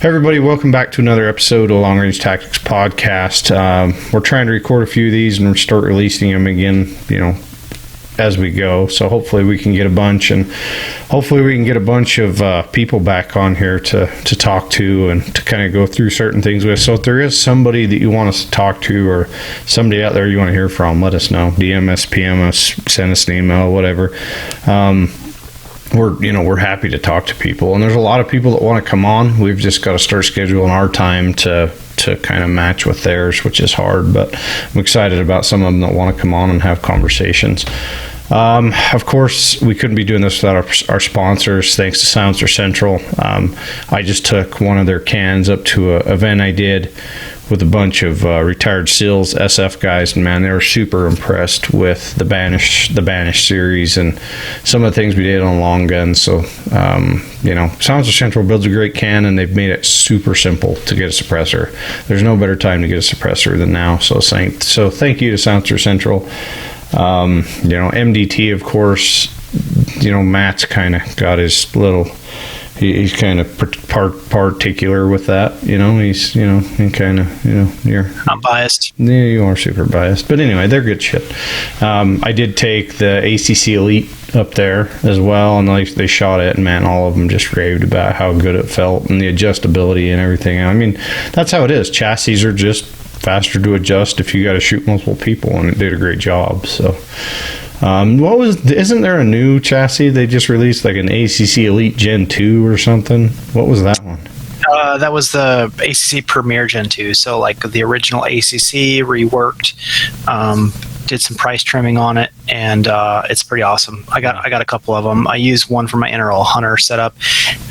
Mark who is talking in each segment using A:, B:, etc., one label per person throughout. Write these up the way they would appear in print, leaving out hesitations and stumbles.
A: Hey everybody, welcome back to another episode of Long Range Tactics Podcast. We're trying to record a few of these and start releasing them again, as we go. So hopefully we can get a bunch, and hopefully we can get a bunch of people back on here to talk to and to kind of go through certain things with. So if there is somebody that you want us to talk to, or somebody out there you want to hear from, let us know. DM us, PM us, send us an email, whatever. We're happy to talk to people, and there's a lot of people that want to come on. We've just got to start scheduling our time to kind of match with theirs, which is hard, but I'm excited about some of them that want to come on and have conversations. Of course, we couldn't be doing this without our sponsors. Thanks to Silencer Central. I just took one of their cans up to an event I did with a bunch of retired SEALs, SF guys, and man, they were super impressed with the Banish series and some of the things we did on long guns. So, Silencer Central builds a great can, and they've made it super simple to get a suppressor. There's no better time to get a suppressor than now. So thank you to Silencer Central. MDT, of course, Matt's kind of got his little, he's kind of particular with that, he's, he kind of, you're...
B: I'm biased.
A: Yeah, you are super biased. But anyway, they're good shit. I did take the ACC Elite up there as well, and they shot it, and man, all of them just raved about how good it felt and the adjustability and everything. I mean, that's how it is. Chassis are just faster to adjust if you got to shoot multiple people, and it did a great job. So isn't there a new chassis they just released, like an ACC Elite Gen 2 or something? What was that one?
B: That was the ACC Premier Gen 2, so like the original ACC reworked, did some price trimming on it, and it's pretty awesome. I got a couple of them. I use one for my Integral Hunter setup,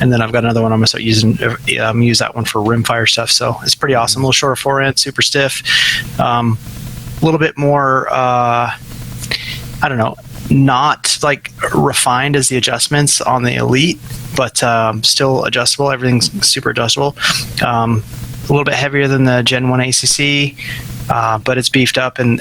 B: and then I've got another one I'm going to start using. Use that one for rimfire stuff, so it's pretty awesome. A little shorter forend, super stiff, a little bit more, not like refined as the adjustments on the Elite, but still adjustable. Everything's super adjustable. A little bit heavier than the Gen 1 ACC, but it's beefed up and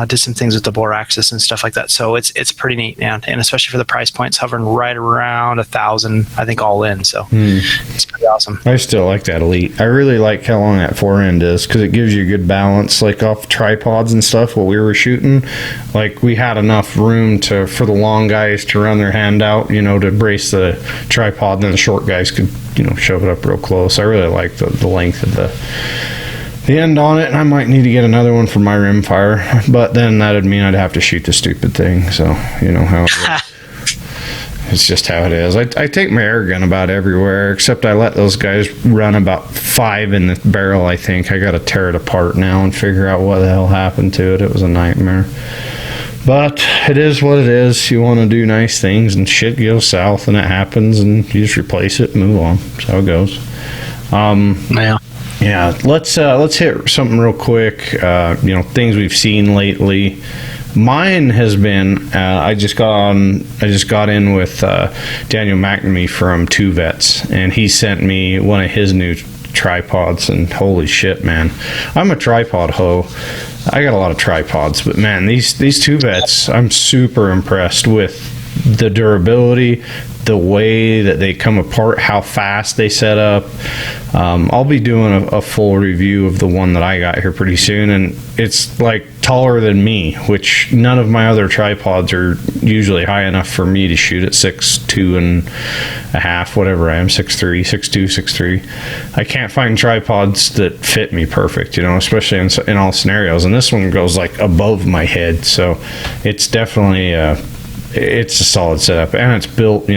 B: did some things with the bore axis and stuff like that. So it's pretty neat, man. And especially for the price points, hovering right around $1,000, I think, all in. So it's pretty awesome.
A: I still like that Elite. I really like how long that forend is, because it gives you a good balance, like off tripods and stuff. While we were shooting, like we had enough room for the long guys to run their hand out, to brace the tripod, and then the short guys could, shove it up real close. I really like the length of the end on it, and I might need to get another one for my rimfire, but then that'd mean I'd have to shoot the stupid thing. So how it's just how it is. I take my air gun about everywhere, except I let those guys run about 5 in the barrel. I think I gotta tear it apart now and figure out what the hell happened to it. It was a nightmare, but it is what it is. You want to do nice things, and shit goes south, and it happens, and you just replace it and move on. That's how it goes. Yeah, let's hit something real quick. Things we've seen lately. Mine has been I just got in with Daniel McNamee from Two Vets, and he sent me one of his new tripods, and holy shit, man, I'm a tripod hoe. I got a lot of tripods, but man, these Two Vets, I'm super impressed with the durability, the way that they come apart, how fast they set up. I'll be doing a full review of the one that I got here pretty soon, and it's like taller than me, which none of my other tripods are usually high enough for me to shoot at 6'2 and a half, whatever I am, 6'3", 6'2", 6'3". I can't find tripods that fit me perfect, especially in all scenarios, and this one goes like above my head, so it's definitely it's a solid setup, and it's built,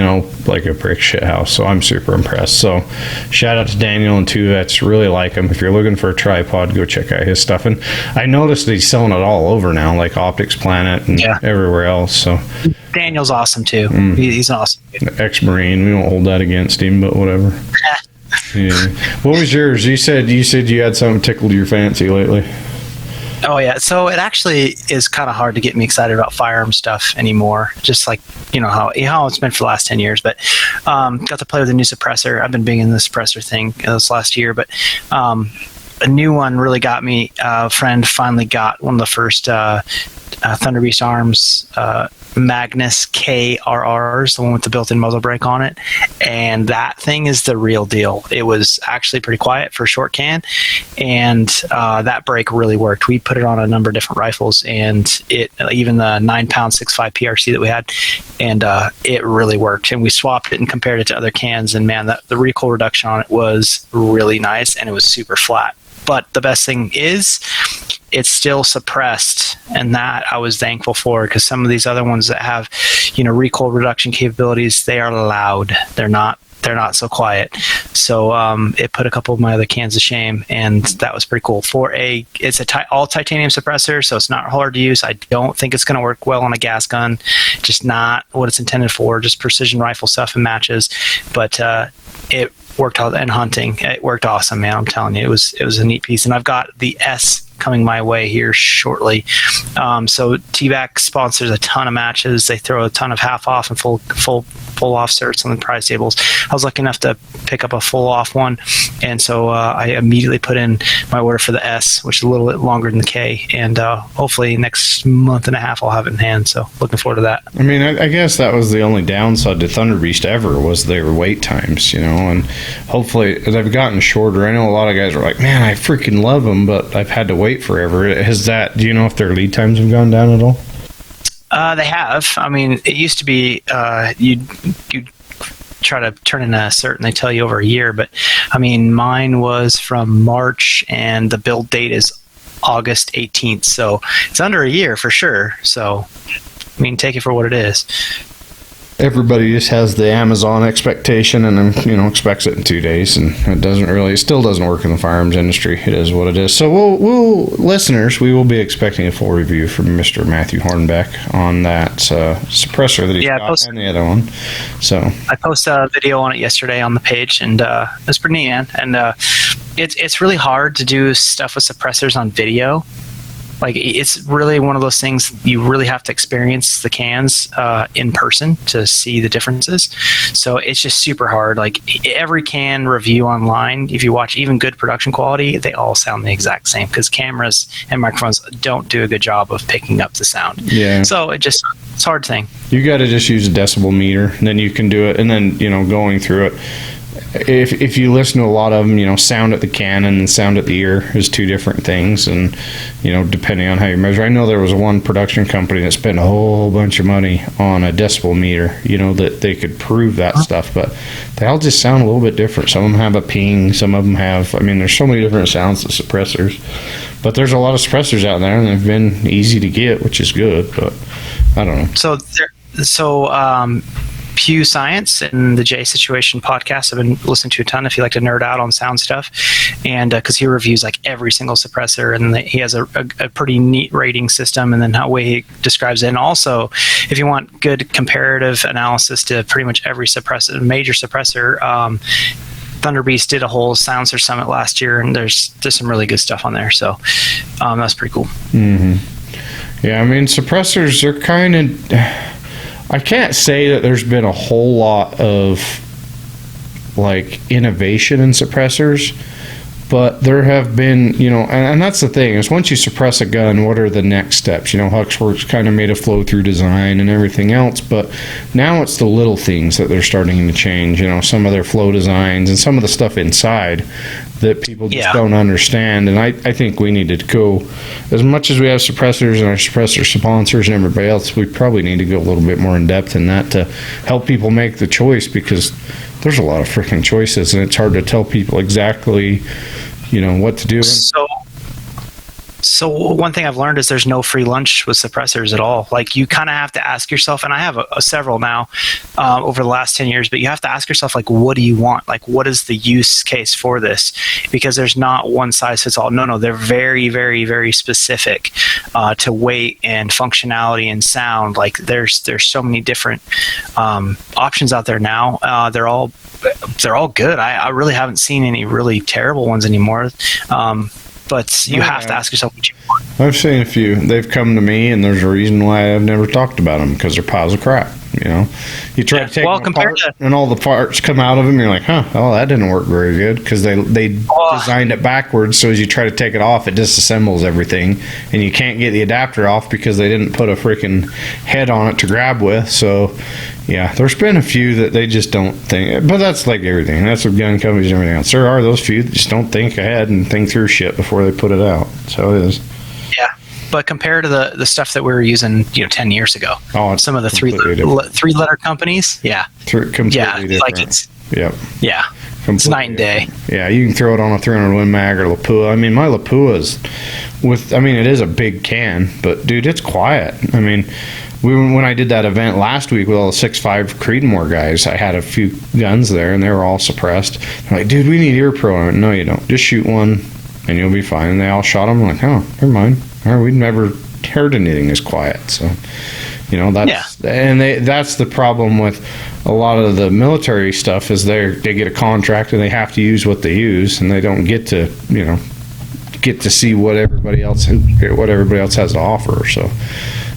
A: like a brick shit house. So I'm super impressed. So shout out to Daniel and Two Vets. Really like him. If you're looking for a tripod, go check out his stuff. And I noticed that he's selling it all over now, like Optics Planet and everywhere else. So
B: Daniel's awesome too. He's awesome.
A: Ex-Marine. We won't hold that against him, but whatever. Yeah. What was yours? You said you had something tickled your fancy lately.
B: Oh yeah, so it actually is kind of hard to get me excited about firearm stuff anymore. Just like how it's been for the last 10 years. But got to play with a new suppressor. I've been big in the suppressor thing this last year, but a new one really got me. A friend finally got one of the first Thunderbeast Arms Magnus KRRs, the one with the built-in muzzle brake on it, and that thing is the real deal. It was actually pretty quiet for a short can, and that brake really worked. We put it on a number of different rifles, and it even the 9-pound 6.5 PRC that we had, and it really worked. And we swapped it and compared it to other cans, and man, the recoil reduction on it was really nice, and it was super flat. But the best thing is, it's still suppressed, and that I was thankful for, because some of these other ones that have, recoil reduction capabilities, they are loud. They're not so quiet. So it put a couple of my other cans to shame, and that was pretty cool. It's all titanium suppressor, so it's not hard to use. I don't think it's going to work well on a gas gun, just not what it's intended for, just precision rifle stuff and matches. But it worked out, and hunting, it worked awesome, man. I'm telling you, it was a neat piece. And I've got the S coming my way here shortly. So T-Back sponsors a ton of matches. They throw a ton of half off and full off certs on the prize tables. I was lucky enough to pick up a full off one, and so I immediately put in my order for the S, which is a little bit longer than the K, and hopefully next month and a half I'll have it in hand. So looking forward to that.
A: I mean, I guess that was the only downside to Thunderbeast ever, was their wait times, and hopefully as I've gotten shorter, I know a lot of guys are like, man, I freaking love them, but I've had to wait forever. Do you know if their lead times have gone down at all?
B: They have. I mean, it used to be you'd try to turn in a cert and they tell you over a year, but I mean, mine was from March and the build date is August 18th, so it's under a year for sure. So, I mean, take it for what it is.
A: Everybody just has the Amazon expectation and then, expects it in 2 days, and it still doesn't work in the firearms industry. It is what it is. So listeners, we will be expecting a full review from Mr. Matthew Hornback on that suppressor that he's got, and the other one. So
B: I posted a video on it yesterday on the page, and it's pretty neat, man. And it's really hard to do stuff with suppressors on video. Like, it's really one of those things you really have to experience the cans in person to see the differences. So it's just super hard. Like, every can review online, if you watch even good production quality, they all sound the exact same, because cameras and microphones don't do a good job of picking up the sound. Yeah. So it's a hard thing. You
A: got to just use a decibel meter, and then you can do it. And then, going through it, if you listen to a lot of them, sound at the cannon and sound at the ear is two different things, and depending on how you measure. I know there was one production company that spent a whole bunch of money on a decibel meter, that they could prove that stuff, but they all just sound a little bit different. Some of them have a ping, some of them have, there's so many different sounds to suppressors, but there's a lot of suppressors out there, and they've been easy to get, which is good, but I don't know.
B: So Pew Science and the J Situation podcast I've been listening to a ton, if you like to nerd out on sound stuff, and because he reviews like every single suppressor, and he has a pretty neat rating system, and then how way he describes it. And also, if you want good comparative analysis to pretty much every major suppressor, Thunderbeast did a whole Silencer Summit last year, and there's some really good stuff on there, so that's pretty cool.
A: Mm-hmm. Yeah, suppressors are kind of, I can't say that there's been a whole lot of innovation in suppressors, but there have been, and that's the thing, is once you suppress a gun, what are the next steps? Huxworks kind of made a flow through design and everything else, but now it's the little things that they're starting to change, some of their flow designs and some of the stuff inside that people just don't understand. And I think we need to go, as much as we have suppressors and our suppressor sponsors and everybody else, we probably need to go a little bit more in depth in that to help people make the choice, because there's a lot of freaking choices, and it's hard to tell people exactly, what to do.
B: So one thing I've learned is there's no free lunch with suppressors at all. Like, you kind of have to ask yourself, and I have several now over the last 10 years, but you have to ask yourself, what do you want? What is the use case for this? Because there's not one size fits all. No, they're very, very, very specific to weight and functionality and sound. There's so many different options out there now. They're all good. I really haven't seen any really terrible ones anymore. But you have to ask yourself what you want.
A: I've seen a few. They've come to me, and there's a reason why I've never talked about them, because they're piles of crap. You try to take them apart, and all the parts come out of them. You're like, oh, that didn't work very good, because they designed it backwards. So as you try to take it off, it disassembles everything, and you can't get the adapter off because they didn't put a freaking head on it to grab with. So yeah, there's been a few that they just don't think, but that's like everything. That's with gun companies and everything else. There are those few that just don't think ahead and think through shit before they put it out. So it is.
B: Yeah, but compared to the stuff that we were using, 10 years ago, some of the three-letter companies, completely different. Like it's it's night and day.
A: Yeah, you can throw it on a 300 Win Mag or Lapua. I mean, my Lapua it is a big can, but dude, it's quiet. I mean, when I did that event last week with all the 6.5 Creedmoor guys, I had a few guns there, and they were all suppressed. They're like, dude, we need ear pro. I went, no, you don't. Just shoot one, and you'll be fine. And they all shot them. I'm like, oh, never mind. We've never heard anything as quiet. So, that's the problem with a lot of the military stuff, is they get a contract and they have to use what they use, and they don't get to see what everybody else has to offer. So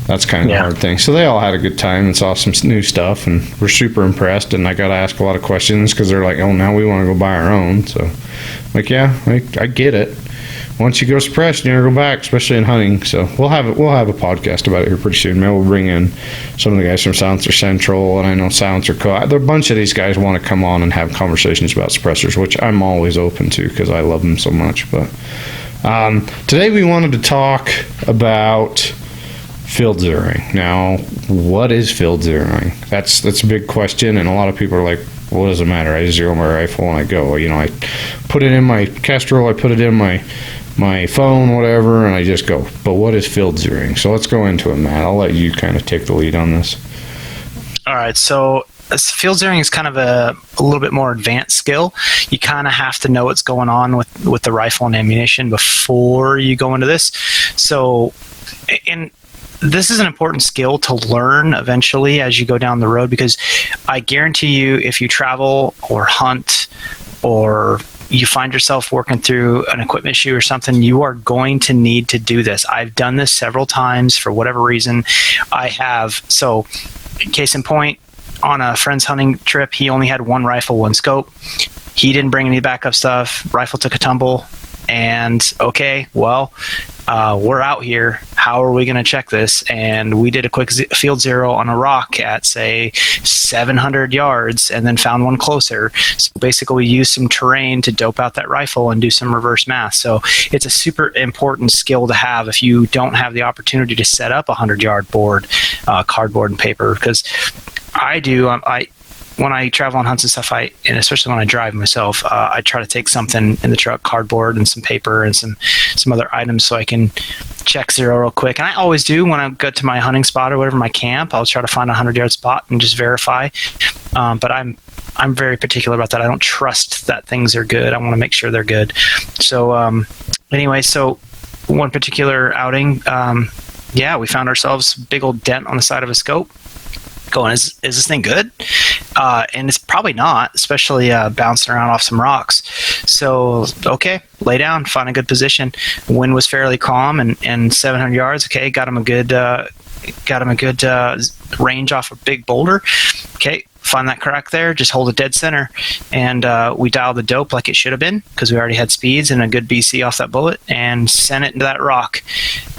A: that's kind of the hard thing. So they all had a good time and saw some new stuff, and were super impressed. And I got to ask a lot of questions, because they're like, oh, now we want to go buy our own. So like, yeah, I get it. Once you go suppressed, you never go back, especially in hunting. So we'll have a podcast about it here pretty soon. Maybe we'll bring in some of the guys from Silencer Central, and I know Silencer Co. A bunch of these guys want to come on and have conversations about suppressors, which I'm always open to, because I love them so much. But today we wanted to talk about field zeroing. Now, what is field zeroing? That's a big question, and a lot of people are like, what does it matter? I zero my rifle and I go. I put it in my Kestrel, I put it in my phone, whatever, and I just go. But what is field zeroing? So let's go into it, Matt. I'll let you kind of take the lead on this.
B: All right, so field zeroing is kind of a little bit more advanced skill. You kind of have to know what's going on with the rifle and ammunition before you go into this. So, this is an important skill to learn eventually as you go down the road, because I guarantee you, if you travel or hunt, or you find yourself working through an equipment issue or something, you are going to need to do this. I've done this several times for whatever reason. I have. So, case in point, on a friend's hunting trip, he only had one rifle, one scope. He didn't bring any backup stuff. Rifle took a tumble. And okay, well, we're out here. How are we going to check this? And we did a quick field zero on a rock at, say, 700 yards, and then found one closer. So basically, we used some terrain to dope out that rifle and do some reverse math. So it's a super important skill to have if you don't have the opportunity to set up a 100-yard board, cardboard and paper. Because I do. When I travel on hunts and stuff, and especially when I drive myself, I try to take something in the truck, cardboard and some paper and some other items, so I can check zero real quick. And I always do when I go to my hunting spot or whatever, my camp. I'll try to find a 100-yard spot and just verify. But I'm very particular about that. I don't trust that things are good. I want to make sure they're good. So anyway, so one particular outing, we found ourselves a big old dent on the side of a scope. Going, is this thing good? And it's probably not, especially bouncing around off some rocks. So, okay, lay down, find a good position. Wind was fairly calm, and 700 yards. Okay, got him a good range off a big boulder. Okay, find that crack there, just hold it dead center, and we dialed the dope like it should have been, because we already had speeds and a good BC off that bullet, and sent it into that rock.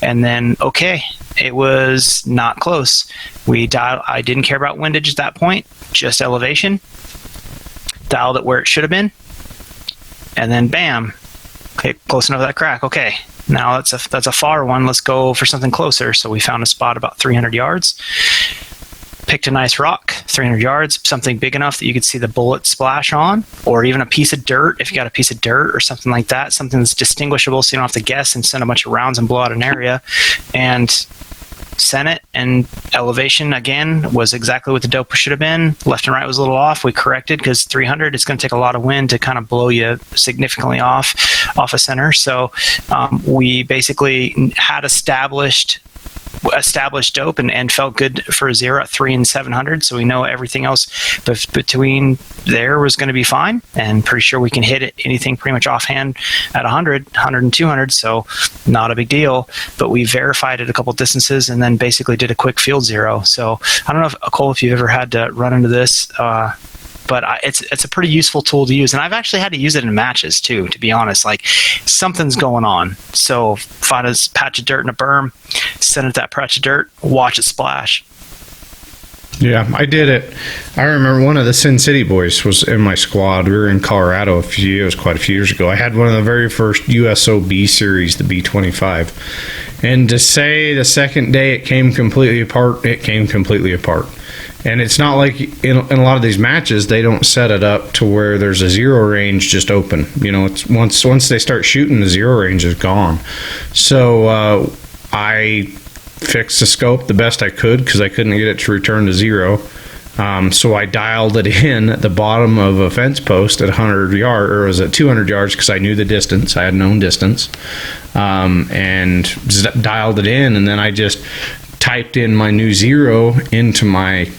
B: And then, okay, it was not close. I didn't care about windage at that point, just elevation. Dialed it where it should have been, and then bam, okay, close enough to that crack. Okay, now that's a far one. Let's go for something closer. So we found a spot about 300 yards. Picked a nice rock, 300 yards, something big enough that you could see the bullet splash on, or even a piece of dirt, if you got a piece of dirt or something like that, something that's distinguishable so you don't have to guess and send a bunch of rounds and blow out an area. And sent it, and elevation, again, was exactly what the dope should have been. Left and right was a little off. We corrected, because 300, it's going to take a lot of wind to kind of blow you significantly off a center. So we basically had established established dope and felt good for a 0 at 3 and 700. So we know everything else between there was going to be fine, and pretty sure we can hit it, anything pretty much offhand at 100 and 200. So not a big deal, but we verified it a couple distances and then basically did a quick field 0. So I don't know, Cole, if you've ever had to run into this, but it's a pretty useful tool to use. And I've actually had to use it in matches too, to be honest. Like, something's going on. So find a patch of dirt in a berm, send it that patch of dirt, watch it splash.
A: Yeah, I did it. I remember one of the Sin City boys was in my squad. We were in Colorado it was quite a few years ago. I had one of the very first USO B series, the B25. And to say the second day it came completely apart, it came completely apart. And it's not like in a lot of these matches, they don't set it up to where there's a 0 range just open. You know, it's once they start shooting, the 0 range is gone. So I fixed the scope the best I could because I couldn't get it to return to 0. So I dialed it in at the bottom of a fence post at 100 yards, or was it 200 yards, because I knew the distance. I had known distance, and dialed it in, and then I just typed in my new 0 into my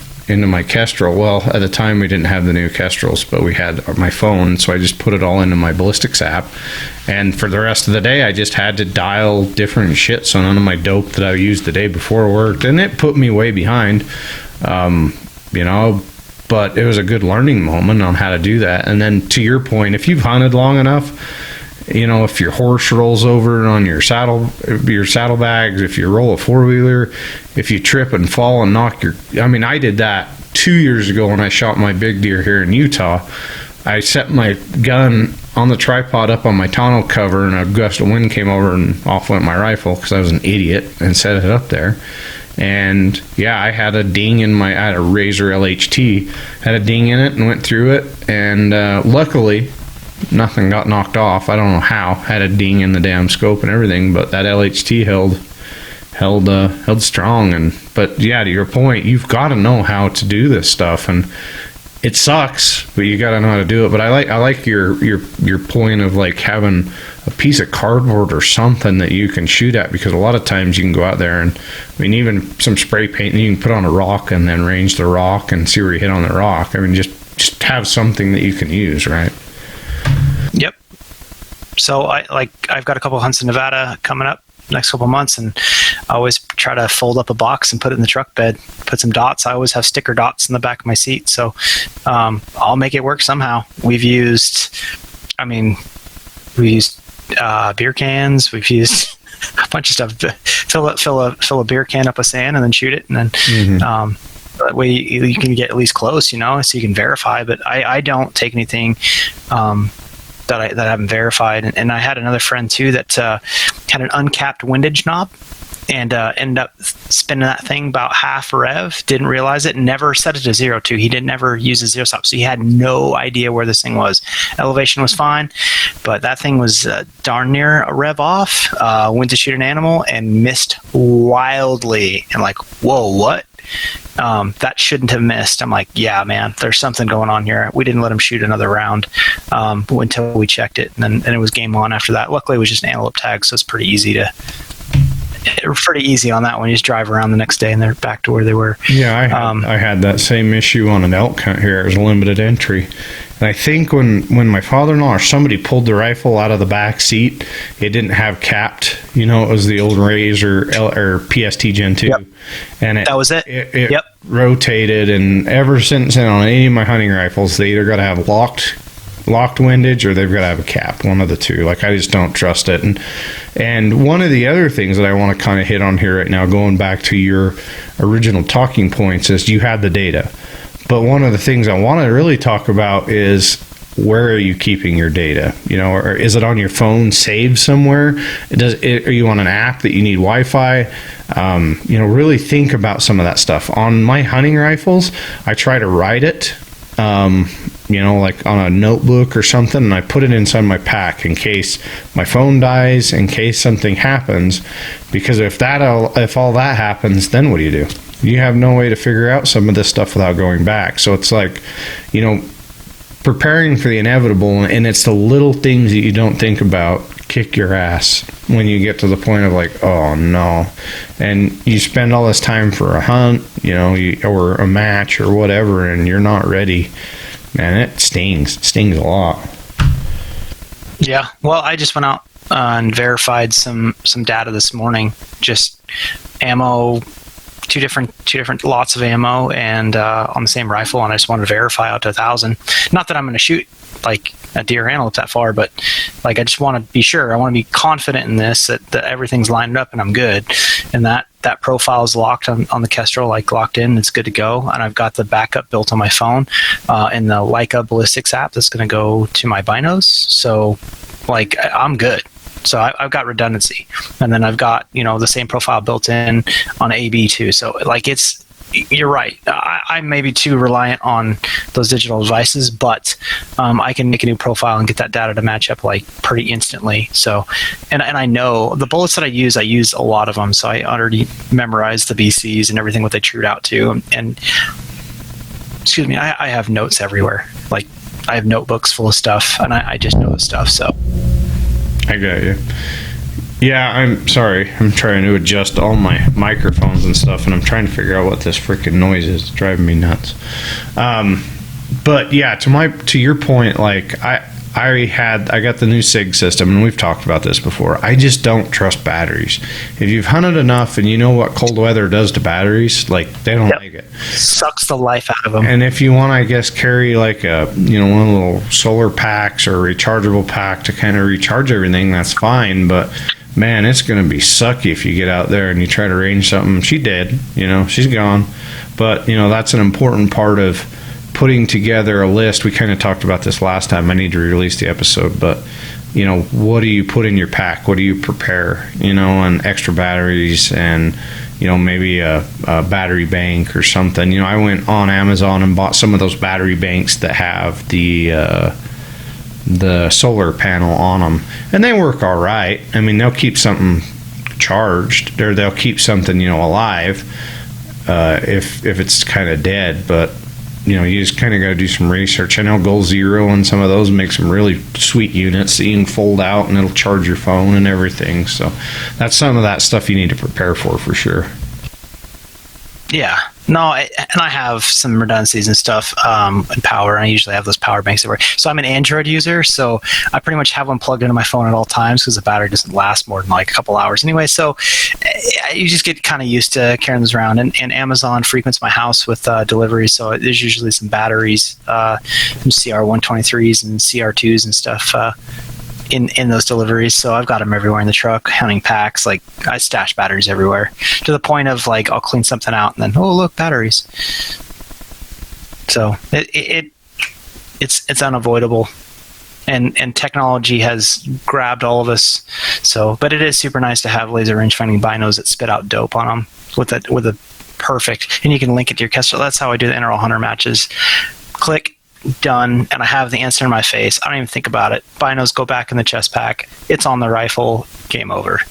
A: Kestrel. Well, at the time we didn't have the new Kestrels, but we had my phone, so I just put it all into my ballistics app. And for the rest of the day, I just had to dial different shit, so none of my dope that I used the day before worked, and it put me way behind, you know. But it was a good learning moment on how to do that. And then to your point, if you've hunted long enough, you know, if your horse rolls over on your saddlebags, if you roll a 4-wheeler, if you trip and fall and knock I did that 2 years ago when I shot my big deer here in Utah. I set my gun on the tripod up on my tonneau cover, and a gust of wind came over and off went my rifle because I was an idiot and set it up there. And yeah, I had a ding I had a Razor LHT, had a ding in it and went through it, and luckily nothing got knocked off. I don't know how. Had a ding in the damn scope and everything, but that LHT held strong. But yeah, to your point, you've got to know how to do this stuff, and it sucks, but you got to know how to do it. But I like your point of like having a piece of cardboard or something that you can shoot at, because a lot of times you can go out there and, I mean, even some spray paint, and you can put on a rock and then range the rock and see where you hit on the rock. I mean, just have something that you can use, right?
B: Yep. So I've got a couple of hunts in Nevada coming up next couple of months, and I always try to fold up a box and put it in the truck bed, put some dots. I always have sticker dots in the back of my seat. So I'll make it work somehow. We've used beer cans. We've used a bunch of stuff. Fill a beer can up with sand and then shoot it, and then that way you can get at least close, you know, so you can verify. But I don't take anything that I haven't verified. And I had another friend too that had an uncapped windage knob, and ended up spinning that thing about half rev, didn't realize it, never set it to 0 too. He didn't ever use a 0 stop, so he had no idea where this thing was. Elevation was fine, but that thing was darn near a rev off. Went to shoot an animal and missed wildly, and like, whoa, what? That shouldn't have missed. I'm like, yeah, man, there's something going on here. We didn't let him shoot another round until we checked it, and it was game on after that. Luckily, it was just an antelope tag, so it's pretty easy on that one. You just drive around the next day and they're back to where they were.
A: Yeah, I had that same issue on an elk hunt here. It was a limited entry. And I think when my father-in-law or somebody pulled the rifle out of the back seat, it didn't have capped. You know, it was the old Razor or PST Gen 2. Yep. And
B: that was it.
A: It rotated, and ever since then on any of my hunting rifles, they either got to have locked windage or they've got to have a cap, one of the two. Like, I just don't trust it. And one of the other things that I want to kind of hit on here right now, going back to your original talking points, is you had the data. But one of the things I want to really talk about is, where are you keeping your data? You know, or is it on your phone saved somewhere? Are you on an app that you need Wi-Fi? You know, really think about some of that stuff. On my hunting rifles, I try to write it, you know, like on a notebook or something, and I put it inside my pack in case my phone dies, in case something happens. Because if all that happens, then what do? You have no way to figure out some of this stuff without going back. So it's like, you know, preparing for the inevitable, and it's the little things that you don't think about kick your ass when you get to the point of like, oh no, and you spend all this time for a hunt, or a match or whatever, and you're not ready. Man, it stings a lot.
B: Yeah, well, I just went out and verified some data this morning. Just ammo, two different lots of ammo, and on the same rifle, and I just wanted to verify out to 1,000. Not that I'm going to shoot like a deer antelope that far, but like I just want to be sure. I want to be confident in this that everything's lined up and I'm good, and that profile is locked on the Kestrel, like locked in. It's good to go, and I've got the backup built on my phone in the Leica ballistics app that's going to go to my binos. So like I'm good. So I've got redundancy, and then I've got the same profile built in on AB too. So like you're right. I may be too reliant on those digital devices, but I can make a new profile and get that data to match up like pretty instantly. So, and I know the bullets that I use a lot of them. So I already memorized the BCs and everything what they trued out to. And excuse me, I have notes everywhere. Like I have notebooks full of stuff, and I just know the stuff. So.
A: I got you. Yeah, I'm sorry. I'm trying to adjust all my microphones and stuff, and I'm trying to figure out what this freaking noise is. It's driving me nuts. But yeah, to your point, like I got the new SIG system, and we've talked about this before. I just don't trust batteries. If you've hunted enough and you know what cold weather does to batteries, like they don't like it.
B: Sucks the life out of them.
A: And if you want to, I guess, carry like one of the little solar packs or a rechargeable pack to kind of recharge everything, that's fine. But man, it's going to be sucky if you get out there and you try to range something. She did, she's gone. But that's an important part of putting together a list. We kind of talked about this last time. I need to release the episode, but what do you put in your pack? What do you prepare? And extra batteries, and maybe a battery bank or something. I went on Amazon and bought some of those battery banks that have the solar panel on them, and they work all right. I mean, they'll keep something charged, or they'll keep something alive if it's kind of dead, but you just kind of got to do some research. I know Goal Zero and some of those make some really sweet units that you can fold out and it'll charge your phone and everything. So that's some of that stuff you need to prepare for sure.
B: Yeah. No, and I have some redundancies and stuff and power, and I usually have those power banks everywhere. So I'm an Android user, so I pretty much have one plugged into my phone at all times because the battery doesn't last more than like a couple hours anyway. So you just get kind of used to carrying those around. And Amazon frequents my house with deliveries, so there's usually some batteries, some CR123s and CR2s and stuff in those deliveries. So I've got them everywhere in the truck, hunting packs. Like I stash batteries everywhere to the point of like I'll clean something out and then, oh look, batteries. So it's unavoidable, and technology has grabbed all of us. So, but it is super nice to have laser range-finding binos that spit out dope on them with a perfect, and you can link it to your Kestrel. That's how I do the NRL hunter matches. Click, done, and I have the answer in my face. I don't even think about it. Binos go back in the chest pack. It's on the rifle. Game over.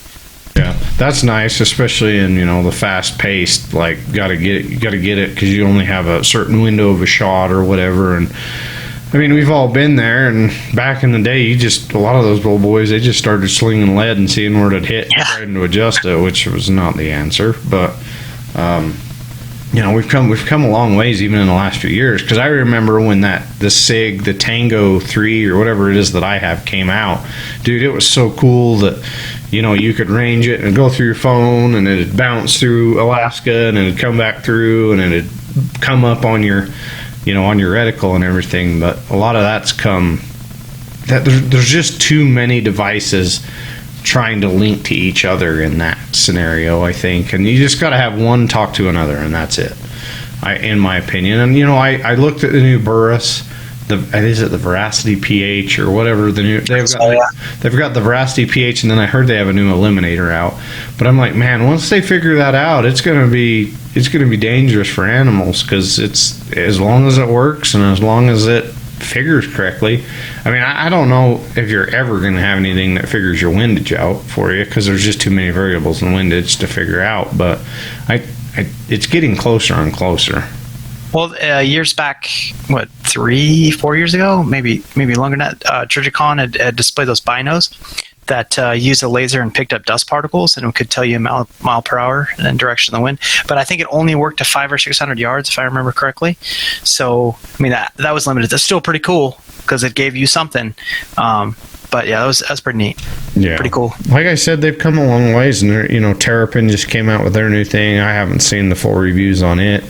A: Yeah, that's nice, especially in the fast paced. Like, you got to get it because you only have a certain window of a shot or whatever. And I mean, we've all been there. And back in the day, a lot of those old boys, they just started slinging lead and seeing where it hit, and trying to adjust it, which was not the answer. But we've come a long ways even in the last few years, because I remember when the SIG, the Tango 3 or whatever it is that I have came out, dude, it was so cool that you could range it and go through your phone, and it'd bounce through Alaska, and it'd come back through, and it'd come up on your on your reticle and everything. But a lot of that's come that there's just too many devices trying to link to each other in that scenario, I think, and you just got to have one talk to another, and that's it, in my opinion. And I looked at the new Burris, is it the Veracity PH or whatever the new they've got the Veracity PH, and then I heard they have a new Eliminator out. But I'm like, man, once they figure that out, it's gonna be dangerous for animals, because it's, as long as it works and as long as it figures correctly. I mean, I don't know if you're ever going to have anything that figures your windage out for you, because there's just too many variables in windage to figure out. But it's getting closer and closer.
B: Well, years back, 3-4 years ago, maybe longer than that. Trigicon had displayed those binos that used a laser and picked up dust particles, and it could tell you mile per hour and direction of the wind. But I think it only worked to 500 or 600 yards, if I remember correctly. So I mean that was limited. That's still pretty cool because it gave you something. But yeah, that's pretty neat.
A: Yeah,
B: pretty cool.
A: Like I said, they've come a long ways, and Terrapin just came out with their new thing. I haven't seen the full reviews on it.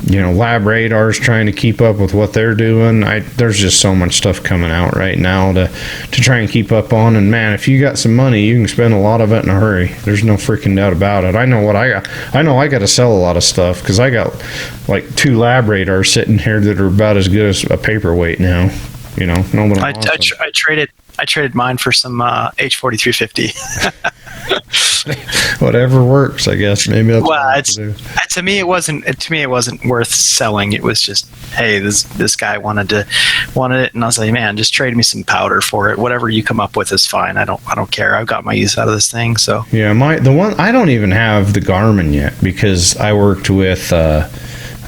A: Lab Radar's trying to keep up with what they're doing. There's just so much stuff coming out right now to try and keep up on. And man, if you got some money, you can spend a lot of it in a hurry. There's no freaking doubt about it. I know what I got. I know I got to sell a lot of stuff because I got like 2 Lab Radars sitting here that are about as good as a paperweight now. Nobody wants them.
B: I traded mine for some H4350.
A: Whatever works, I guess. Maybe that's
B: to me it wasn't worth selling. It was just, hey, this guy wanted it, and I was like, man, just trade me some powder for it. Whatever you come up with is fine. I don't care. I've got my use out of this thing. So
A: yeah, the one I don't even have the Garmin yet because I worked with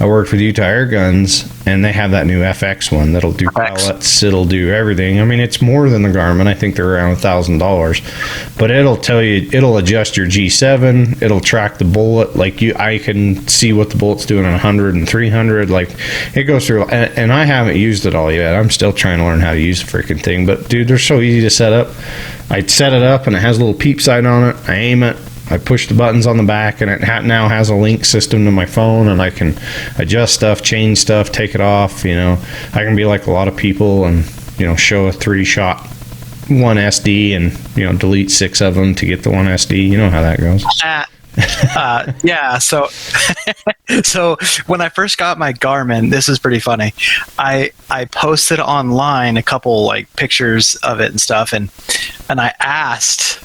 A: Utah Air Guns, and they have that new FX one that'll do pellets. It'll do everything. I mean, it's more than the Garmin. I think they're around $1,000, but it'll tell you, it'll adjust your G7. It'll track the bullet. Like I can see what the bullet's doing at 100 and 300. Like it goes through, and I haven't used it all yet. I'm still trying to learn how to use the freaking thing. But dude, they're so easy to set up. I set it up, and it has a little peep sight on it. I aim it. I push the buttons on the back, and it now has a link system to my phone, and I can adjust stuff, change stuff, take it off. I can be like a lot of people and, show a 3-shot 1 SD and, delete 6 of them to get the 1 SD. You know how that goes.
B: Yeah. So when I first got my Garmin, this is pretty funny. I posted online a couple like pictures of it and stuff, and I asked.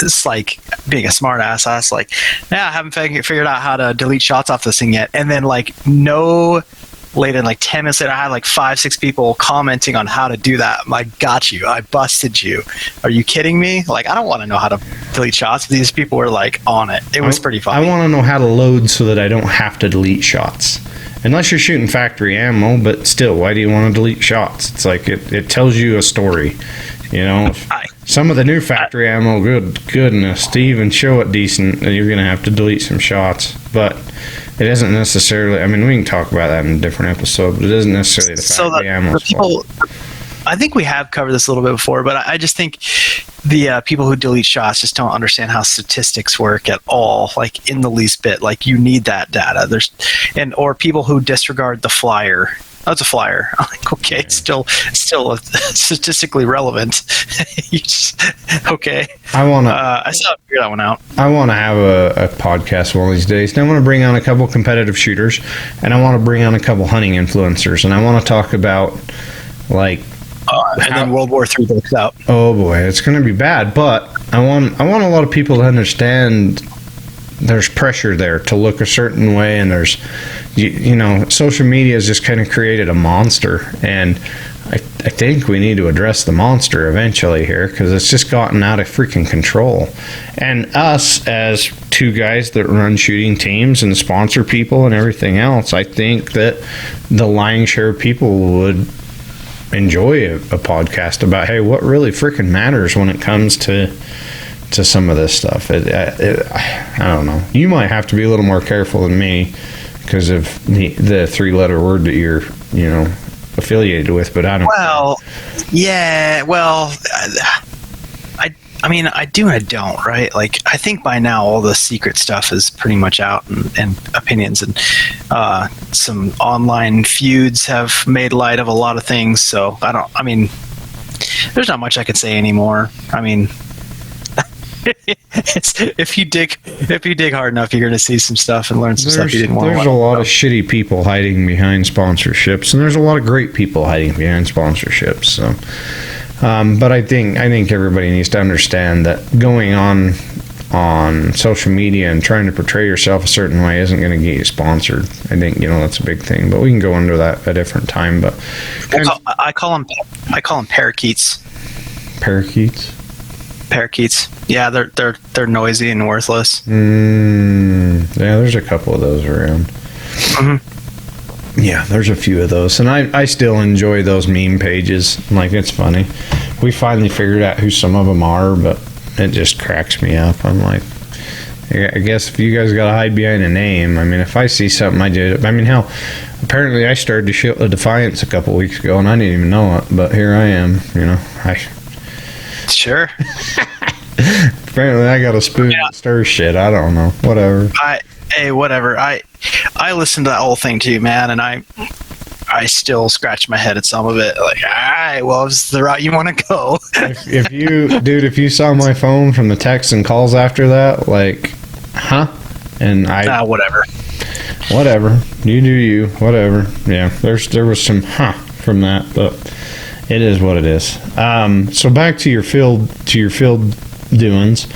B: It's like being a smart ass. I was like, I haven't figured out how to delete shots off this thing yet. And then like later than like 10 minutes later, I had like 5-6 people commenting on how to do that. I got you. I busted you. Are you kidding me? Like, I don't want to know how to delete shots. These people were like on it. It was pretty funny.
A: I want to know how to load so that I don't have to delete shots. Unless you're shooting factory ammo, but still, why do you want to delete shots? It's like it tells you a story. Some of the new factory ammo, good goodness, to even show it decent, you're going to have to delete some shots. But it isn't necessarily, I mean, we can talk about that in a different episode, but it isn't necessarily the factory ammo.
B: I think we have covered this a little bit before, but I just think the people who delete shots just don't understand how statistics work at all, like in the least bit. Like you need that data. Or people who disregard the flyer. Oh, it's a flyer. I'm like, okay, it's still statistically relevant. Okay. I still have to figure that one out.
A: I want to have a podcast one of these days. And I want to bring on a couple competitive shooters, and I want to bring on a couple hunting influencers, and I want to talk about like.
B: And then World War III breaks out.
A: Oh boy, it's going to be bad. But I want a lot of people to understand. There's pressure there to look a certain way, and there's, social media has just kind of created a monster, and I think we need to address the monster eventually here because it's just gotten out of freaking control. And us as 2 guys that run shooting teams and sponsor people and everything else, I think that the lion's share of people would enjoy a podcast about, hey, what really freaking matters when it comes to some of this stuff. I don't know. You might have to be a little more careful than me because of the 3-letter word that you're, affiliated with, but I don't.
B: Well, yeah. Well, I mean, I do and I don't, right? Like, I think by now all the secret stuff is pretty much out, and opinions and some online feuds have made light of a lot of things. So there's not much I can say anymore. I mean, if you dig hard enough, you're going to see some stuff and learn some stuff you didn't want to.
A: There's a lot of shitty people hiding behind sponsorships, and there's a lot of great people hiding behind sponsorships. So, but I think everybody needs to understand that going on social media and trying to portray yourself a certain way isn't going to get you sponsored. I think that's a big thing, but we can go into that at a different time. But
B: I call them parakeets.
A: Parakeets.
B: Parakeets. Yeah, they're noisy and worthless.
A: Yeah, there's a couple of those around.
B: Mm-hmm.
A: Yeah, there's a few of those, and I still enjoy those meme pages. Like, it's funny. We finally figured out who some of them are, but it just cracks me up. I'm like, I guess if you guys got to hide behind a name, I mean, if I see something, hell, apparently I started to shoot a Defiance a couple weeks ago, and I didn't even know it, but here I am,
B: Sure.
A: Apparently I got a spoon that stirs shit. I don't know. Whatever.
B: Whatever. I listened to that whole thing too, man, and I still scratch my head at some of it. Like, all right, well, is this the route you want to go?
A: if you saw my phone from the texts and calls after that, like, huh? And
B: whatever.
A: Whatever. You do you. Whatever. Yeah. There was some from that, but it is what it is. So back to your field doings.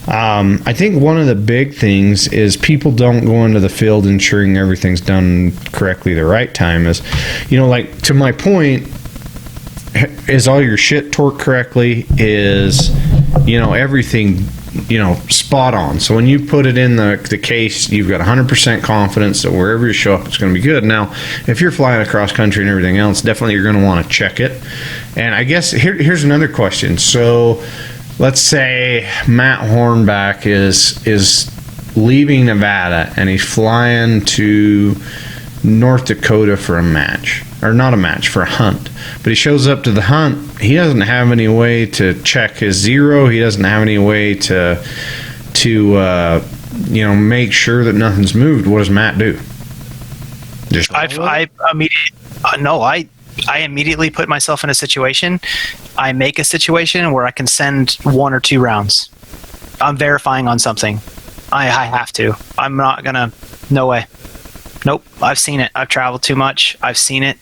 A: I think one of the big things is people don't go into the field ensuring everything's done correctly the right time. Is, like, to my point, is all your shit torqued correctly? Is, everything, spot on? So when you put it in the case, you've got 100% confidence that wherever you show up, it's going to be good. Now, if you're flying across country and everything else, definitely you're going to want to check it. And I guess here's another question. So let's say Matt Hornback is leaving Nevada and he's flying to North Dakota for a match. Or not a match, for a hunt. But he shows up to the hunt. He doesn't have any way to check his zero. He doesn't have any way to make sure that nothing's moved. What does Matt do?
B: I immediately put myself in a situation. I make a situation where I can send 1 or 2 rounds. I'm verifying on something. I have to. I'm not gonna. No way. Nope. I've seen it. I've traveled too much. I've seen it.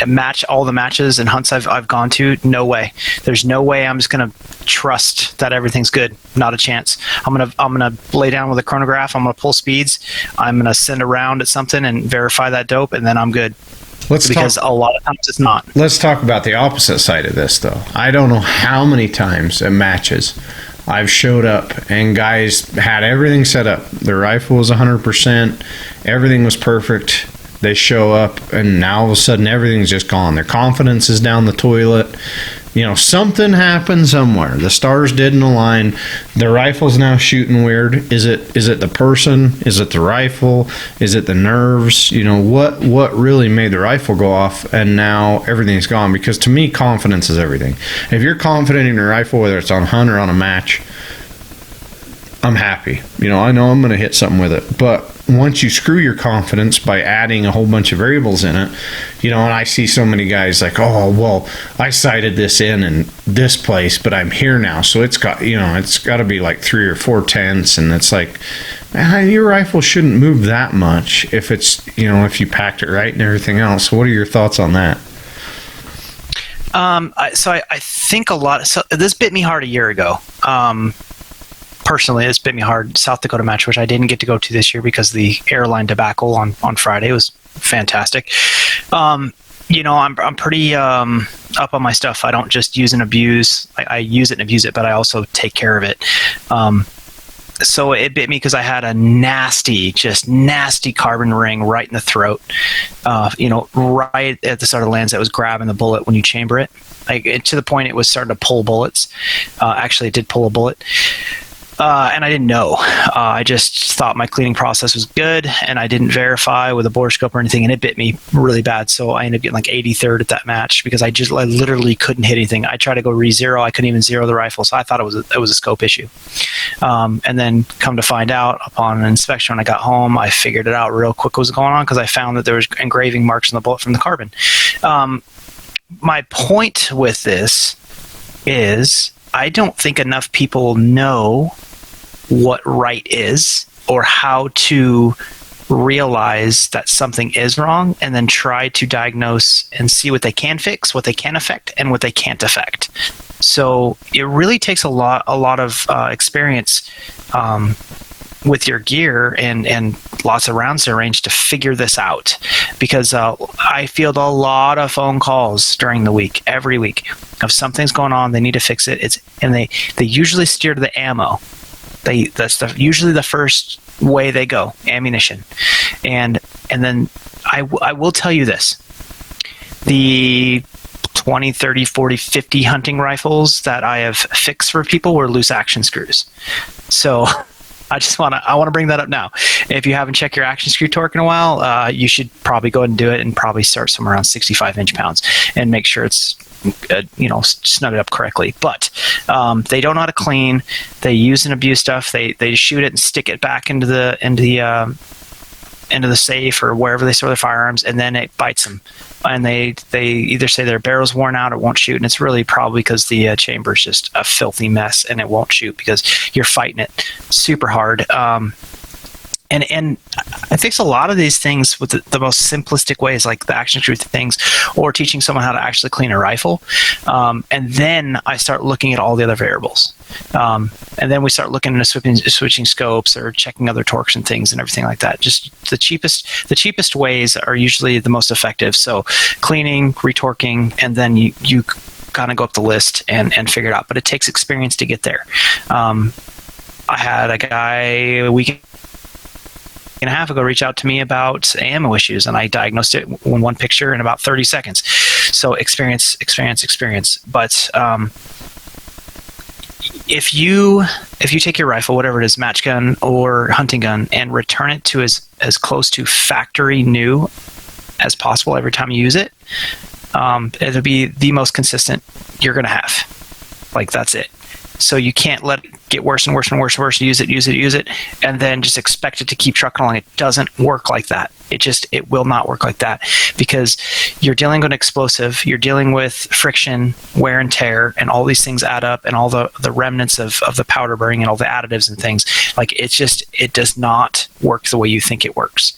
B: Match all the matches and hunts I've gone to. No way. There's no way I'm just gonna trust that everything's good. Not a chance. I'm gonna lay down with a chronograph. I'm gonna pull speeds. I'm gonna send a round at something and verify that dope, and then I'm good. Because a lot of times it's not.
A: Let's talk about the opposite side of this, though. I don't know how many times at matches I've showed up and guys had everything set up. Their rifle was 100%. Everything was perfect. They show up and now all of a sudden everything's just gone. Their confidence is down the toilet. Something happened somewhere. The stars didn't align. The rifle's now shooting weird. Is it the person? Is it the rifle? Is it the nerves? What really made the rifle go off and now everything's gone? Because to me, confidence is everything. If you're confident in your rifle, whether it's on hunt or on a match, I'm happy. I know I'm going to hit something with it. But once you screw your confidence by adding a whole bunch of variables in it, and I see so many guys like, oh, well, I sighted this in this place, but I'm here now. So it's got, it's got to be like 3 or 4 tenths. And it's like, man, your rifle shouldn't move that much if it's, if you packed it right and everything else. So what are your thoughts on that?
B: I think a lot. So this bit me hard a year ago. Personally, it's bit me hard. South Dakota match, which I didn't get to go to this year because the airline debacle on Friday was fantastic. I'm pretty up on my stuff. I don't just use and abuse. I use it and abuse it, but I also take care of it. So it bit me because I had a nasty carbon ring right in the throat. Right at the start of the lens that was grabbing the bullet when you chamber it. To the point it was starting to pull bullets. Actually, it did pull a bullet. And I didn't know. I just thought my cleaning process was good, and I didn't verify with a borescope or anything, and it bit me really bad. So I ended up getting like 83rd at that match because I literally couldn't hit anything. I tried to go re-zero. I couldn't even zero the rifle, so I thought it was a scope issue. And then come to find out, upon an inspection when I got home, I figured it out real quick what was going on because I found that there was engraving marks on the bullet from the carbon. My point with this is I don't think enough people know what right is or how to realize that something is wrong and then try to diagnose and see what they can fix, what they can affect, and what they can't affect. So it really takes a lot of experience with your gear and lots of rounds to range to figure this out, because I field a lot of phone calls during the week, every week, of something's going on, they need to fix it. And they usually steer to the ammo. That's usually the first way they go, ammunition. And then I will tell you this. The 20, 30, 40, 50 hunting rifles that I have fixed for people were loose action screws. So I want to bring that up now. If you haven't checked your action screw torque in a while, you should probably go ahead and do it, and probably start somewhere around 65 inch-pounds and make sure it's snug it up correctly. But they don't know how to clean. They use and abuse stuff. They shoot it and stick it back into the safe or wherever they store their firearms, and then it bites them. And they either say their barrel's worn out or won't shoot, and it's really probably because the chamber is just a filthy mess and it won't shoot because you're fighting it super hard. And I fix a lot of these things with the most simplistic ways, like the action screw things, or teaching someone how to actually clean a rifle. And then I start looking at all the other variables. And then we start looking into switching scopes or checking other torques and things and everything like that. Just the cheapest ways are usually the most effective. So cleaning, retorquing, and then you kind of go up the list and figure it out. But it takes experience to get there. I had a guy a week and a half ago reach out to me about ammo issues, and I diagnosed it in one picture in about 30 seconds. So experience. But if you take your rifle, whatever it is, match gun or hunting gun, and return it to as close to factory new as possible every time you use it, it'll be the most consistent you're going to have. Like, that's it. So you can't let it get worse and worse and worse and worse. Use it, and then just expect it to keep trucking along. It doesn't work like that. It will not work like that, because you're dealing with an explosive. You're dealing with friction, wear and tear, and all these things add up, and all the remnants of the powder burning and all the additives and things. Like, it does not work the way you think it works.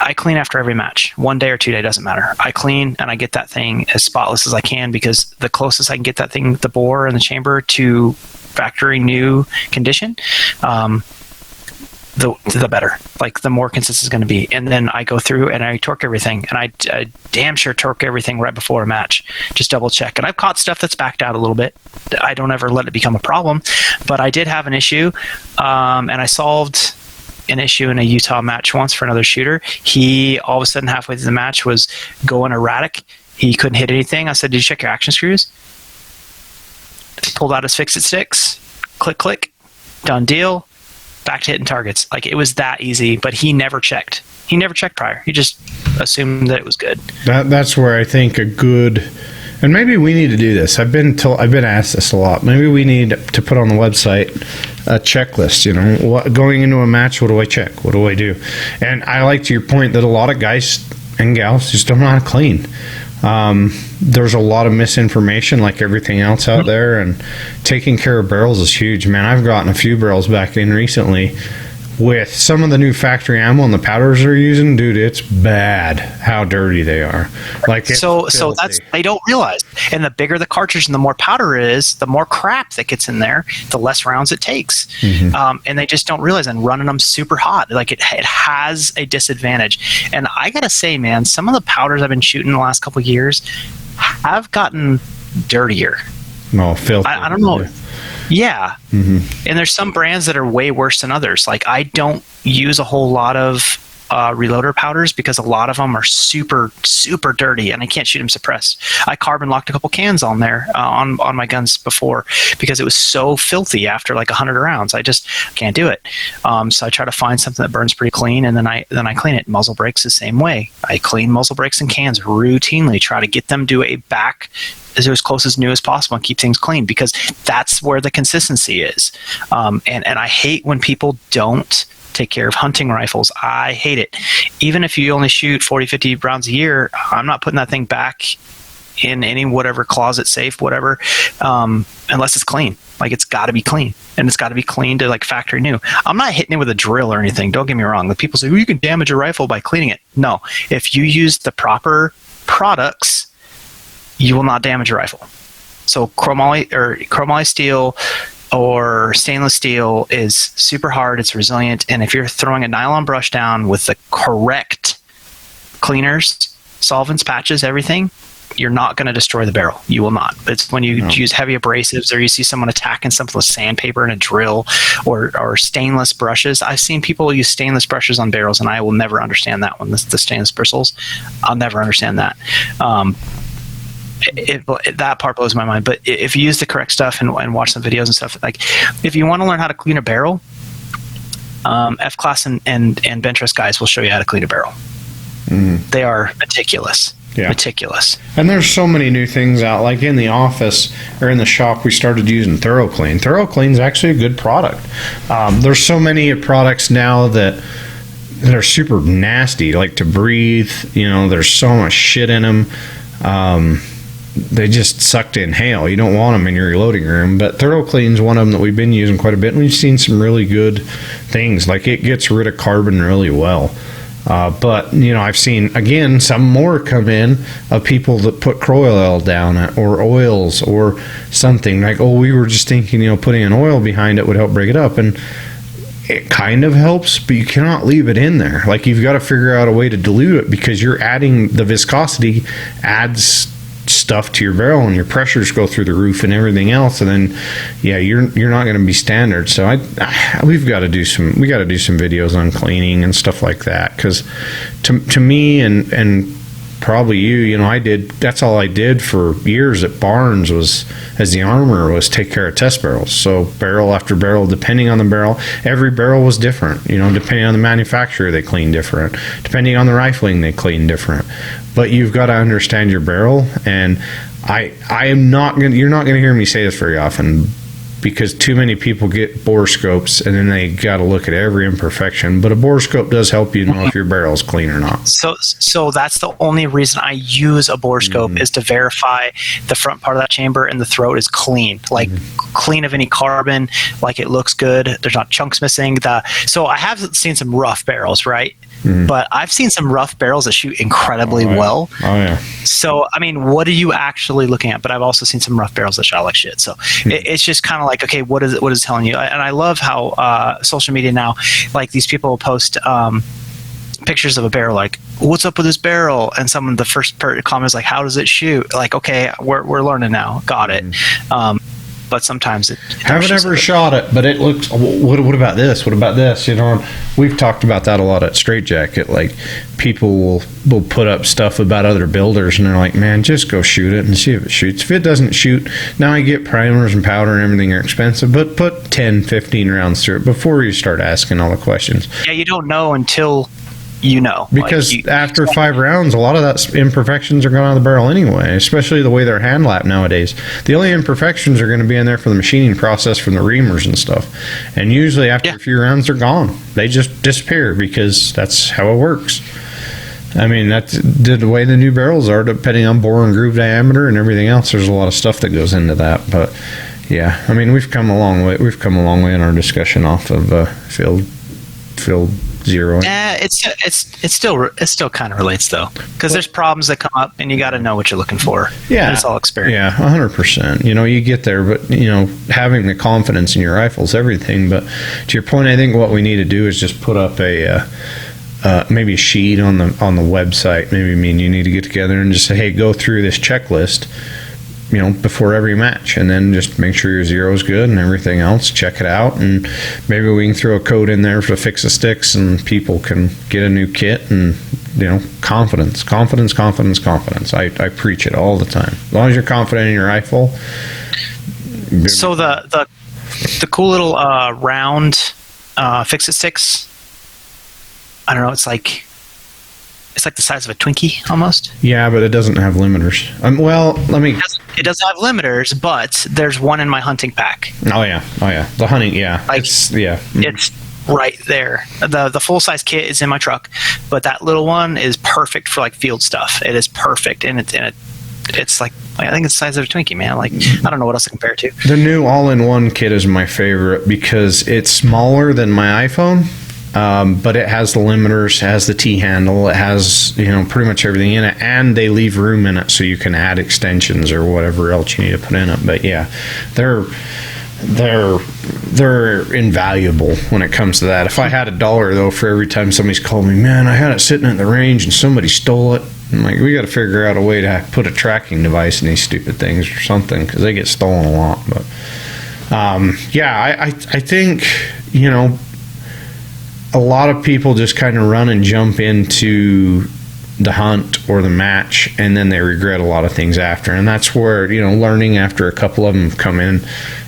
B: I clean after every match. 1 day or 2 day, doesn't matter. I clean and I get that thing as spotless as I can, because the closest I can get that thing, the bore and the chamber, to factory new condition, the better. Like, the more consistent it's going to be. And then I go through and I torque everything, and I damn sure torque everything right before a match. Just double check. And I've caught stuff that's backed out a little bit. I don't ever let it become a problem, but I did have an issue, and I solved an issue in a Utah match once for another shooter. He all of a sudden, halfway through the match, was going erratic. He couldn't hit anything. I said, "Did you check your action screws?" Pulled out his fix-it sticks. Click, click. Done deal. Back to hitting targets. Like, it was that easy, but he never checked. He never checked prior. He just assumed that it was good.
A: That's where I think a good, and maybe we need to do this. I've been asked this a lot. Maybe we need to put on the website a checklist. Going into a match, what do I check? What do I do? And I like, to your point, that a lot of guys and gals just don't know how to clean. There's a lot of misinformation, like everything else out there, and taking care of barrels is huge, man. I've gotten a few barrels back in recently with some of the new factory ammo and the powders they're using. Dude, it's bad how dirty they are. Like,
B: so that's, they don't realize. And the bigger the cartridge and the more powder it is, the more crap that gets in there, the less rounds it takes. Mm-hmm. And they just don't realize, and running them super hot, like, it has a disadvantage. And I gotta say, man, some of the powders I've been shooting the last couple of years have gotten dirtier.
A: No, filthy.
B: I don't know. Yeah. Mm-hmm. And there's some brands that are way worse than others. Like, I don't use a whole lot of reloader powders, because a lot of them are super, super dirty, and I can't shoot them suppressed. I carbon locked a couple cans on there on my guns before, because it was so filthy after like 100 rounds. I just can't do it. So I try to find something that burns pretty clean, and then I clean it. Muzzle brakes the same way. I clean muzzle brakes and cans routinely. Try to get them to a back as close as new as possible and keep things clean, because that's where the consistency is. And I hate when people don't take care of hunting rifles. I hate it. Even if you only shoot 40, 50 rounds a year, I'm not putting that thing back in any whatever closet, safe, whatever, unless it's clean. Like, it's got to be clean, and it's got to be clean to like factory new. I'm not hitting it with a drill or anything. Don't get me wrong. The people say, well, you can damage a rifle by cleaning it. No, if you use the proper products, you will not damage a rifle. So chromoly steel or stainless steel is super hard. It's resilient, and if you're throwing a nylon brush down with the correct cleaners, solvents, patches, everything, you're not going to destroy the barrel. You will not. It's when you use heavy abrasives, or you see someone attacking something with sandpaper and a drill, or stainless brushes. I've seen people use stainless brushes on barrels, and I will never understand that one. The stainless bristles, I'll never understand that. That part blows my mind. But if you use the correct stuff and watch some videos and stuff, like if you want to learn how to clean a barrel, F-Class and Bentress guys will show you how to clean a barrel. They are meticulous. Yeah. Meticulous.
A: And there's so many new things out. Like in the office or in the shop, we started using ThoroClean. ThoroClean is actually a good product. There's so many products now that are super nasty, like to breathe. You know, there's so much shit in them. They just suck to inhale. You don't want them in your loading room. But ThoroClean is one of them that we've been using quite a bit, and we've seen some really good things. Like it gets rid of carbon really well. But, you know, I've seen, again, some more come in of people that put Croil oil down it, or oils or something. Like, oh, we were just thinking, you know, putting an oil behind it would help break it up. And it kind of helps, but you cannot leave it in there. Like, you've got to figure out a way to dilute it, because you're adding the viscosity, adds stuff to your barrel, and your pressures go through the roof and everything else, and then you're not going to be standard. So we got to do some videos on cleaning and stuff like that, because to me and probably you know, that's all I did for years at Barnes, was as the armorer, was take care of test barrels. So barrel after barrel, depending on the barrel, every barrel was different. You know, depending on the manufacturer, they clean different. Depending on the rifling, they clean different. But you've got to understand your barrel, and you're not going to hear me say this very often, because too many people get bore scopes and then they got to look at every imperfection. But a bore scope does help you know if your barrel's clean or not.
B: So that's the only reason I use a bore scope, is to verify the front part of that chamber and the throat is clean, like clean of any carbon, like it looks good. There's not chunks missing. So I have seen some rough barrels, right? But I've seen some rough barrels that shoot incredibly well. Oh, yeah. So, I mean, what are you actually looking at? But I've also seen some rough barrels that shot like shit. So it's just kind of like, okay, what is it telling you? And I love how social media now, like these people will post pictures of a barrel, like, what's up with this barrel? And the first comment is like, how does it shoot? Like, okay, we're learning now. Got it. But sometimes
A: haven't ever shot it, but it looks. What about this? What about this? You know, we've talked about that a lot at Straight Jacket. Like, people will put up stuff about other builders, and they're like, "Man, just go shoot it and see if it shoots. If it doesn't shoot, now I get primers and powder and everything are expensive, but put 10, 15 rounds through it before you start asking all the questions."
B: Yeah, you don't know until you know.
A: Because after 5 rounds, a lot of that imperfections are going out of the barrel anyway, especially the way they're hand lapped nowadays. The only imperfections are going to be in there for the machining process from the reamers and stuff. And usually after a few rounds, they're gone. They just disappear, because that's how it works. I mean, that's the way the new barrels are, depending on bore and groove diameter and everything else. There's a lot of stuff that goes into that. But yeah, I mean, we've come a long way. We've come a long way in our discussion off of field zero.
B: It still kind of relates though, because there's problems that come up and you got to know what you're looking for. Yeah, and it's all experience.
A: Yeah, 100%. You know, you get there, but you know, having the confidence in your rifle is everything. But to your point, I think what we need to do is just put up a maybe a sheet on the website. Maybe me and you need to get together and just say, hey, go through this checklist, you know, before every match, and then just make sure your zero is good and everything else. Check it out, and maybe we can throw a code in there to fix the sticks, and people can get a new kit. And you know, confidence. I preach it all the time. As long as you're confident in your rifle.
B: So the cool little round fix-it sticks. I don't know. It's like the size of a Twinkie almost.
A: Yeah, but it doesn't have limiters.
B: It doesn't have limiters, but there's one in my hunting pack.
A: Oh yeah. The hunting, yeah.
B: It's right there. The full size kit is in my truck, but that little one is perfect for like field stuff. It is perfect, and it's like I think it's the size of a Twinkie, man. Like, I don't know what else to compare it to.
A: The new all-in-one kit is my favorite because it's smaller than my iPhone. But it has the limiters, has the T-handle, it has, you know, pretty much everything in it, and they leave room in it so you can add extensions or whatever else you need to put in it. But yeah, they're they're invaluable when it comes to that. If I had $1 though for every time somebody's called me, man, I had it sitting at the range and somebody stole it. I'm like, we got to figure out a way to put a tracking device in these stupid things or something, because they get stolen a lot. But I think, a lot of people just kind of run and jump into the hunt or the match, and then they regret a lot of things after. And that's where, learning after a couple of them come in,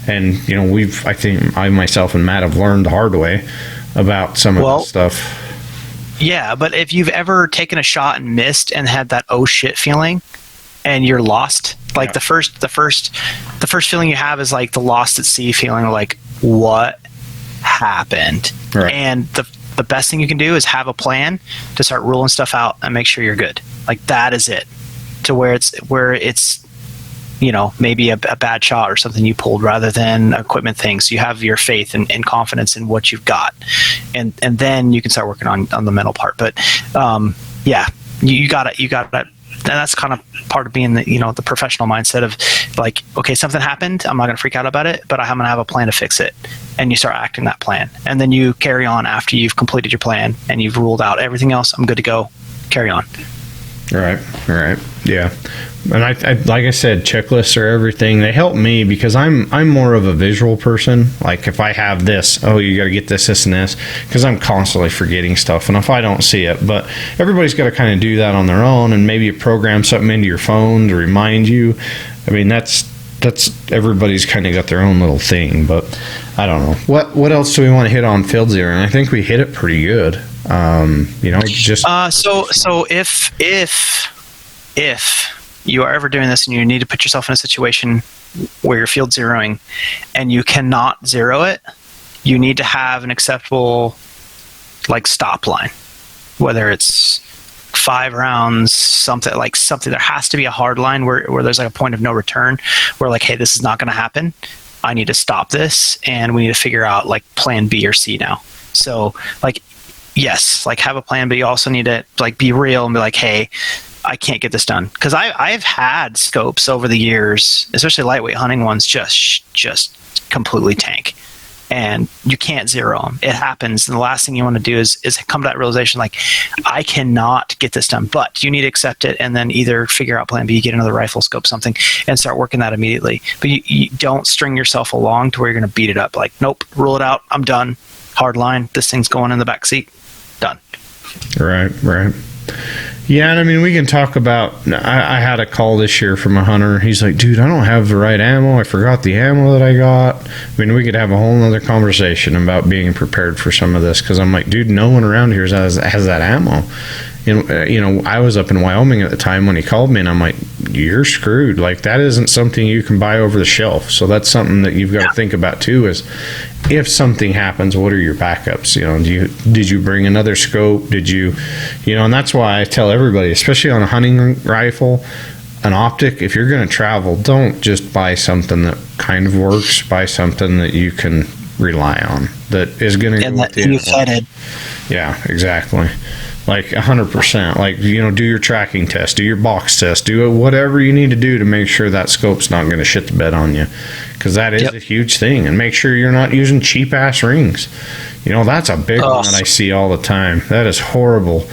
A: and I think I myself and Matt have learned the hard way about some of this stuff.
B: Yeah, but if you've ever taken a shot and missed and had that oh shit feeling and you're lost, like the first feeling you have is like the lost at sea feeling, like what happened. Right. And the best thing you can do is have a plan to start ruling stuff out and make sure you're good. Like that is it. To where it's maybe a bad shot or something you pulled rather than equipment things. So you have your faith and confidence in what you've got, and then you can start working on the mental part. But you got it. And that's kind of part of being the professional mindset of like, okay, something happened. I'm not going to freak out about it, but I'm going to have a plan to fix it. And you start acting that plan, and then you carry on after you've completed your plan and you've ruled out everything else. I'm good to go. Carry on.
A: Right. Yeah. And I like I said, checklists are everything. They help me because I'm more of a visual person. Like if I have this, oh, you got to get this, and this, because I'm constantly forgetting stuff. And if I don't see it, but everybody's got to kind of do that on their own, and maybe you program something into your phone to remind you. I mean, that's everybody's kind of got their own little thing. But I don't know. What else do we want to hit on field zero? And I think we hit it pretty good.
B: So if you are ever doing this and you need to put yourself in a situation where you're field zeroing and you cannot zero it, you need to have an acceptable stop line, whether it's 5 rounds, something. There has to be a hard line where there's a point of no return where hey, this is not going to happen. I need to stop this, and we need to figure out plan B or C now. So yes, have a plan, but you also need to be real and be like, hey, I can't get this done. Because I've had scopes over the years, especially lightweight hunting ones, just completely tank, and you can't zero them. It happens, and the last thing you want to do is come to that realization, I cannot get this done. But you need to accept it, and then either figure out plan B, get another rifle, scope something, and start working that immediately. But you don't string yourself along to where you're going to beat it up. Nope, rule it out. I'm done. Hard line. This thing's going in the back seat. Done.
A: Right. Yeah, and I mean, we can talk about, I had a call this year from a hunter. He's like, dude, I don't have the right ammo. I forgot the ammo that I got. I mean, we could have a whole nother conversation about being prepared for some of this, because I'm like, dude, no one around here has that ammo. And, I was up in Wyoming at the time when he called me, and I'm like, you're screwed. That isn't something you can buy over the shelf. So that's something that you've got to think about too, is if something happens, what are your backups? Did you bring another scope? Did you, and that's why I tell everybody, especially on a hunting rifle, an optic, if you're going to travel, don't just buy something that kind of works. Buy something that you can rely on, that is going to go with the Yeah, exactly. 100%. Do your tracking test, do your box test, do whatever you need to do to make sure that scope's not going to shit the bed on you, because that is a huge thing. And make sure you're not using cheap ass rings. That's a big one that I see all the time. That is horrible.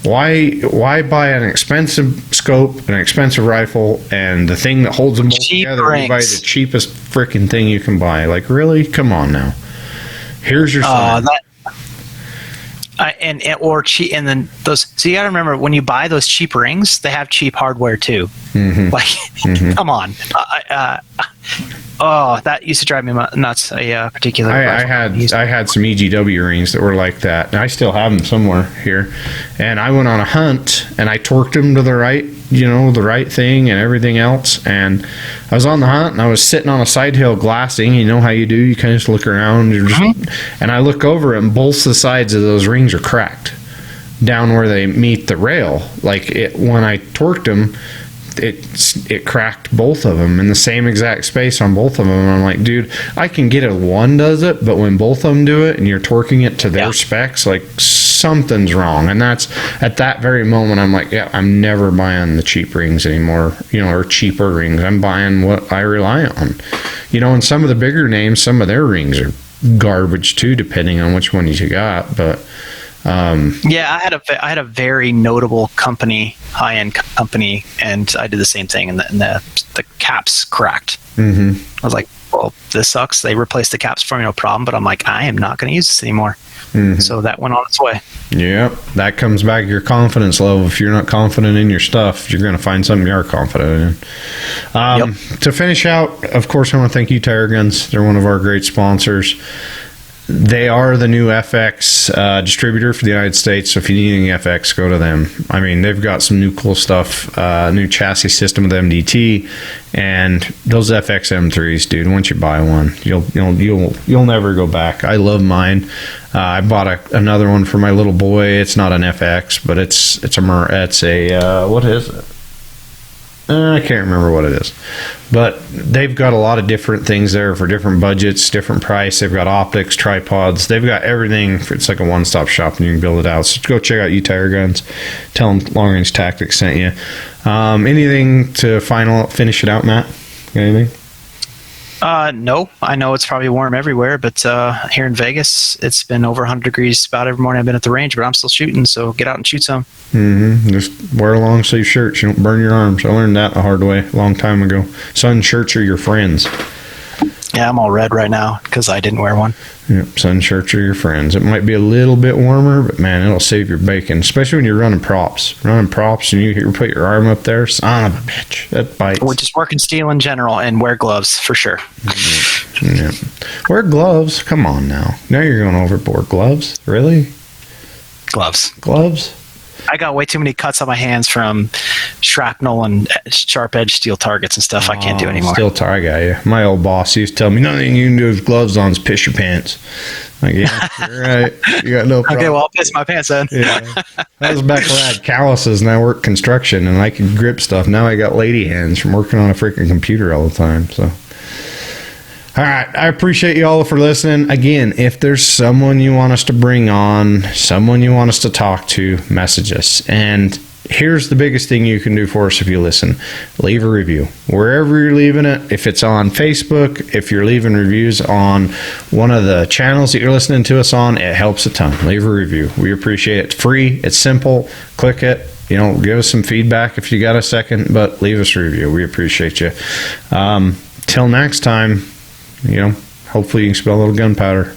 A: Why buy an expensive scope, an expensive rifle, and the thing that holds them both together? You buy the cheapest freaking thing you can buy. Really? Come on now. Here's your sign. And then those. So you got to remember, when you buy those cheap rings, they have cheap hardware too. Mm-hmm. Come on. That used to drive me nuts. A particular. I had some EGW rings that were like that, and I still have them somewhere here. And I went on a hunt, and I torqued them to the right, the right thing and everything else. And I was on the hunt, and I was sitting on a side hill glassing. You know how you do? You kind of just look around, and I look over, and both the sides of those rings are cracked down where they meet the rail. When I torqued them, it cracked both of them in the same exact space on both of them. And I'm like, dude, I can get it if one does it, but when both of them do it and you're torquing it to their specs, something's wrong. And that's at that very moment, I'm like, yeah, I'm never buying the cheap rings anymore, or cheaper rings. I'm buying what I rely on. And some of the bigger names, some of their rings are garbage too, depending on which one you got. But
B: yeah, I had a very notable company, high-end company, and I did the same thing, and the caps cracked. I was like, well, this sucks. They replaced the caps for me, no problem, but I'm like, I am not going to use this anymore. So that went on its way.
A: Yeah, that comes back to your confidence level. If you're not confident in your stuff, you're going to find something you are confident in. To finish out, of course, I want to thank you, Tire Guns. They're one of our great sponsors. They are the new FX distributor for the United States, so if you need any FX, go to them. I mean, they've got some new cool stuff, new chassis system with MDT, and those FX M3s, dude. Once you buy one, you'll never go back. I love mine. I bought another one for my little boy. It's not an FX, but it's a what is it? I can't remember what it is, but they've got a lot of different things there for different budgets, different price. They've got optics, tripods. They've got everything. It's like a one-stop shop, and you can build it out. So go check out Tire Guns. Tell them Long Range Tactics sent you. Anything to finish it out, Matt? Got anything?
B: No, I know it's probably warm everywhere, but here in Vegas, it's been over 100 degrees about every morning I've been at the range, but I'm still shooting, so get out and shoot some.
A: Just wear a long sleeve shirt. You don't burn your arms. I learned that the hard way a long time ago. Sun shirts are your friends.
B: Yeah, I'm all red right now because I didn't wear one.
A: Yep, sun shirts are your friends. It might be a little bit warmer, but man, it'll save your bacon, especially when you're running props. And you put your arm up there, son of a bitch, that bites.
B: We're just working steel in general and wear gloves for sure.
A: Yeah. Wear gloves. Come on now. Now you're going overboard. Gloves? Really?
B: Gloves. I got way too many cuts on my hands from shrapnel and sharp edge steel targets and stuff I can't do anymore.
A: I got you. My old boss used to tell me, nothing you can do with gloves on is piss your pants. Like, yeah, you're right. You got no problem.
B: Okay, well, I'll piss my pants then.
A: Yeah. That was back when I had calluses and I worked construction and I could grip stuff. Now I got lady hands from working on a freaking computer all the time. So, all right. I appreciate you all for listening. Again, if there's someone you want us to bring on, someone you want us to talk to, message us. And here's the biggest thing you can do for us if you listen. Leave a review. Wherever you're leaving it, if it's on Facebook, if you're leaving reviews on one of the channels that you're listening to us on, it helps a ton. Leave a review. We appreciate it. It's free. It's simple. Click it. Give us some feedback if you got a second, but leave us a review. We appreciate you. Till next time, hopefully you can spell a little gunpowder.